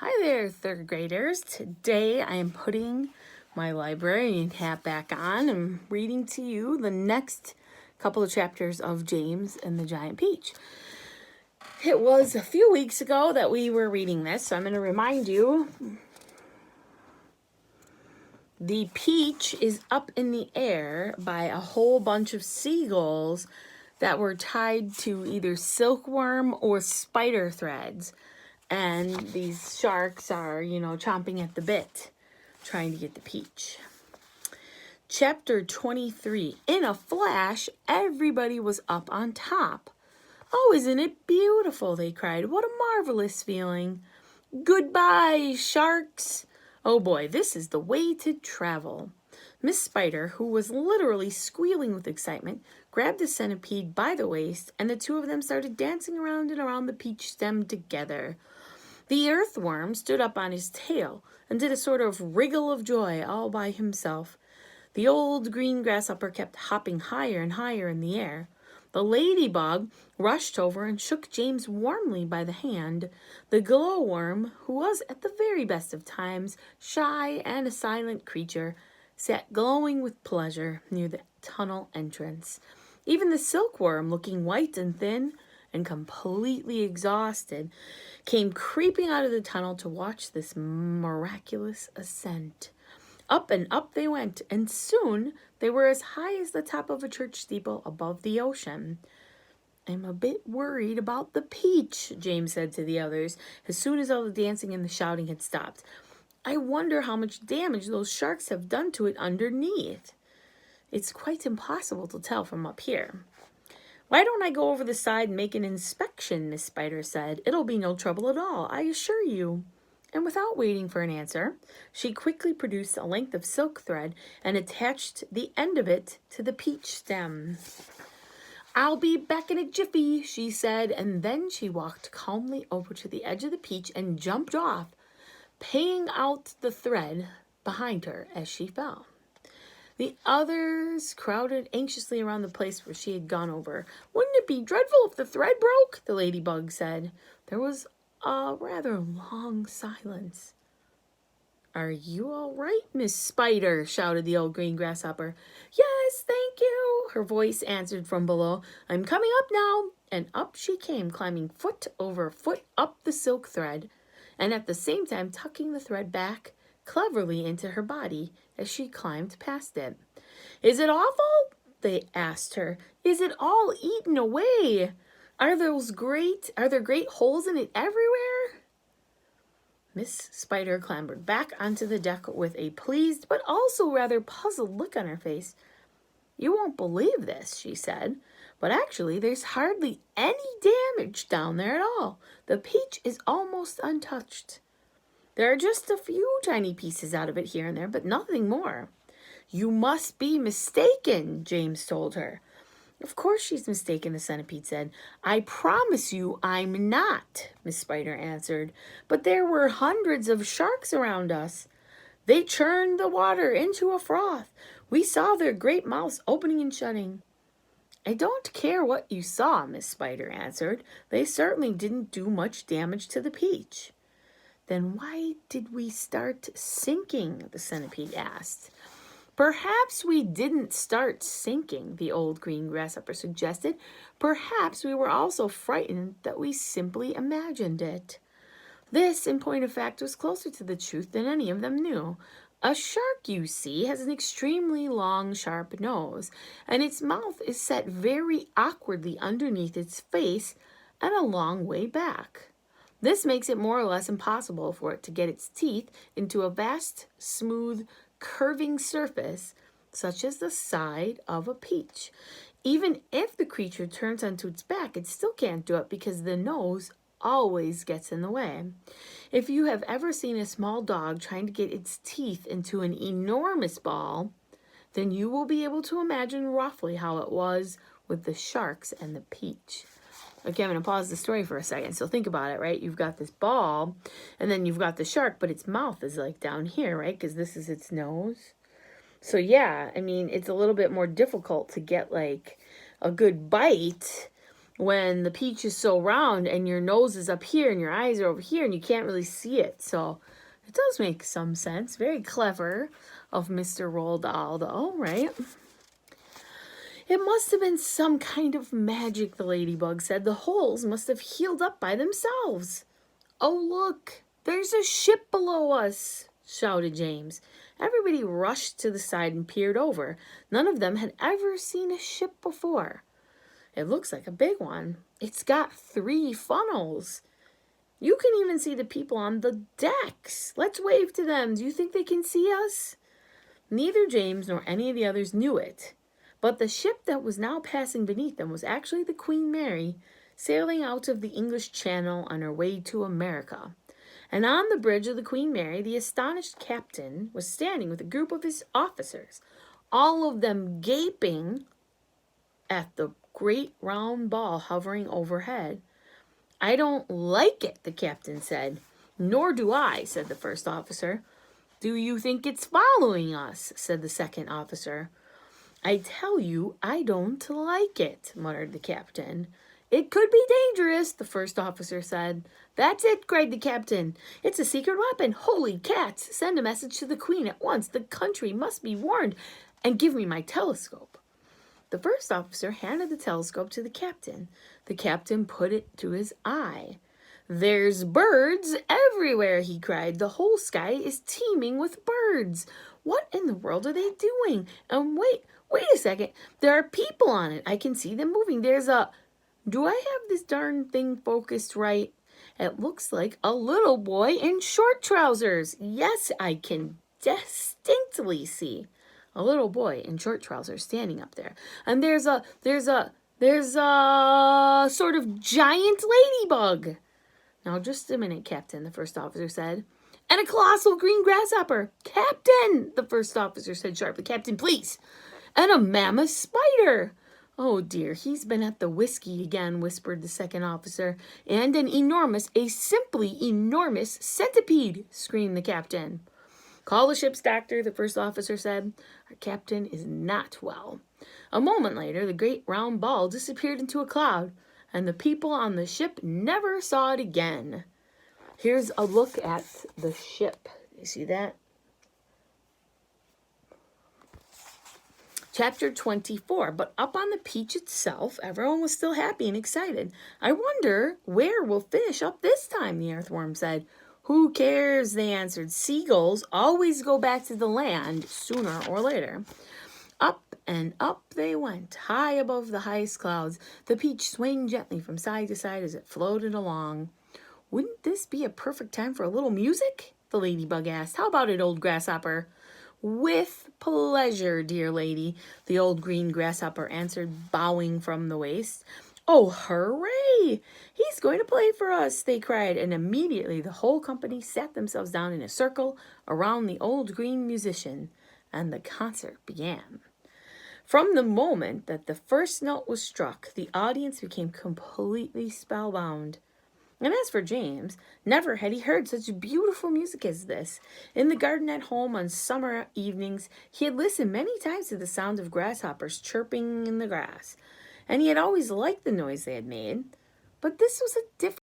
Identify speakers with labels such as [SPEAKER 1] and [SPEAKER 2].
[SPEAKER 1] Hi there, third graders. Today I am putting my librarian hat back on and reading to you the next couple of chapters of James and the Giant Peach. It was a few weeks ago that we were reading this, so I'm going to remind you. The peach is up in the air by a whole bunch of seagulls that were tied to either silkworm or spider threads. And these sharks are, chomping at the bit, trying to get the peach. Chapter 23. In a flash, everybody was up on top. "Oh, isn't it beautiful?" they cried. "What a marvelous feeling. Goodbye, sharks. Oh boy, this is the way to travel." Miss Spider, who was literally squealing with excitement, grabbed the centipede by the waist, and the two of them started dancing around and around the peach stem together. The earthworm stood up on his tail and did a sort of wriggle of joy all by himself. The old green grasshopper kept hopping higher and higher in the air. The ladybug rushed over and shook James warmly by the hand. The glowworm, who was at the very best of times shy and a silent creature, sat glowing with pleasure near the tunnel entrance. Even the silkworm, looking white and thin and completely exhausted, came creeping out of the tunnel to watch this miraculous ascent. Up and up they went, and soon they were as high as the top of a church steeple above the ocean. "I'm a bit worried about the peach," James said to the others, as soon as all the dancing and the shouting had stopped. "I wonder how much damage those sharks have done to it underneath. It's quite impossible to tell from up here." "Why don't I go over the side and make an inspection?" Miss Spider said. "It'll be no trouble at all, I assure you." And without waiting for an answer, she quickly produced a length of silk thread and attached the end of it to the peach stem. "I'll be back in a jiffy," she said, and then she walked calmly over to the edge of the peach and jumped off, paying out the thread behind her as she fell. The others crowded anxiously around the place where she had gone over. "Wouldn't it be dreadful if the thread broke?" the ladybug said. There was a rather long silence. "Are you all right, Miss Spider?" shouted the old green grasshopper. "Yes, thank you," her voice answered from below. "I'm coming up now." And up she came, climbing foot over foot up the silk thread, and at the same time tucking the thread back cleverly into her body as she climbed past it. "Is it awful?" they asked her. "Is it all eaten away? Are there great holes in it everywhere?" Miss Spider clambered back onto the deck with a pleased but also rather puzzled look on her face. "You won't believe this," she said, "but actually there's hardly any damage down there at all. The peach is almost untouched. There are just a few tiny pieces out of it here and there, but nothing more." "You must be mistaken," James told her. "Of course she's mistaken," the centipede said. "I promise you I'm not," Miss Spider answered. "But there were hundreds of sharks around us. They churned the water into a froth. We saw their great mouths opening and shutting." "I don't care what you saw," Miss Spider answered. "They certainly didn't do much damage to the peach." "Then why did we start sinking?" the centipede asked. "Perhaps we didn't start sinking," the old green grasshopper suggested. "Perhaps we were all so frightened that we simply imagined it." This, in point of fact, was closer to the truth than any of them knew. A shark, you see, has an extremely long, sharp nose, and its mouth is set very awkwardly underneath its face and a long way back. This makes it more or less impossible for it to get its teeth into a vast, smooth, curving surface, such as the side of a peach. Even if the creature turns onto its back, it still can't do it because the nose always gets in the way. If you have ever seen a small dog trying to get its teeth into an enormous ball, then you will be able to imagine roughly how it was with the sharks and the peach. Okay, I'm going to pause the story for a second. So think about it, right? You've got this ball, and then you've got the shark, but its mouth is like down here, right? Because this is its nose. So yeah, I mean, it's a little bit more difficult to get like a good bite when the peach is so round and your nose is up here and your eyes are over here and you can't really see it. So it does make some sense. Very clever of Mr. Roald Dahl, though, right? It must have been some kind of magic, the ladybug said. The holes must have healed up by themselves. Oh, look, there's a ship below us, shouted James. Everybody rushed to the side and peered over. None of them had ever seen a ship before. It looks like a big one. It's got 3 funnels. You can even see the people on the decks. Let's wave to them. Do you think they can see us? Neither James nor any of the others knew it. But the ship that was now passing beneath them was actually the Queen Mary, sailing out of the English Channel on her way to America. And on the bridge of the Queen Mary, the astonished captain was standing with a group of his officers, all of them gaping at the great round ball hovering overhead. I don't like it, the captain said. Nor do I, said the first officer. Do you think it's following us? Said the second officer. I tell you, I don't like it, muttered the captain. It could be dangerous, the first officer said. That's it, cried the captain. It's a secret weapon. Holy cats! Send a message to the Queen at once. The country must be warned. And give me my telescope. The first officer handed the telescope to the captain. The captain put it to his eye. There's birds everywhere, he cried. The whole sky is teeming with birds. What in the world are they doing? And wait a second. There are people on it. I can see them moving. Do I have this darn thing focused right? It looks like a little boy in short trousers. Yes, I can distinctly see a little boy in short trousers standing up there. And there's a sort of giant ladybug. Now, just a minute, Captain, the first officer said. And a colossal green grasshopper. Captain, the first officer said sharply. Captain, please. And a mammoth spider. Oh, dear, he's been at the whiskey again, whispered the second officer. And a simply enormous centipede, screamed the captain. Call the ship's doctor, the first officer said. Our captain is not well. A moment later, the great round ball disappeared into a cloud, and the people on the ship never saw it again. Here's a look at the ship. You see that? Chapter 24. But up on the Peach itself, everyone was still happy and excited. I wonder where we'll finish up this time, the earthworm said. Who cares, they answered. Seagulls always go back to the land sooner or later. Up and up they went, high above the highest clouds, the Peach swaying gently from side to side as it floated along. Wouldn't this be a perfect time for a little music? The ladybug asked. How about it, old grasshopper? With pleasure, dear lady, the old green grasshopper answered, bowing from the waist. Oh, hooray! He's going to play for us, they cried, and immediately the whole company sat themselves down in a circle around the old green musician, and the concert began. From the moment that the first note was struck, the audience became completely spellbound. And as for James, never had he heard such beautiful music as this. In the garden at home on summer evenings, he had listened many times to the sound of grasshoppers chirping in the grass, and he had always liked the noise they had made. But this was a different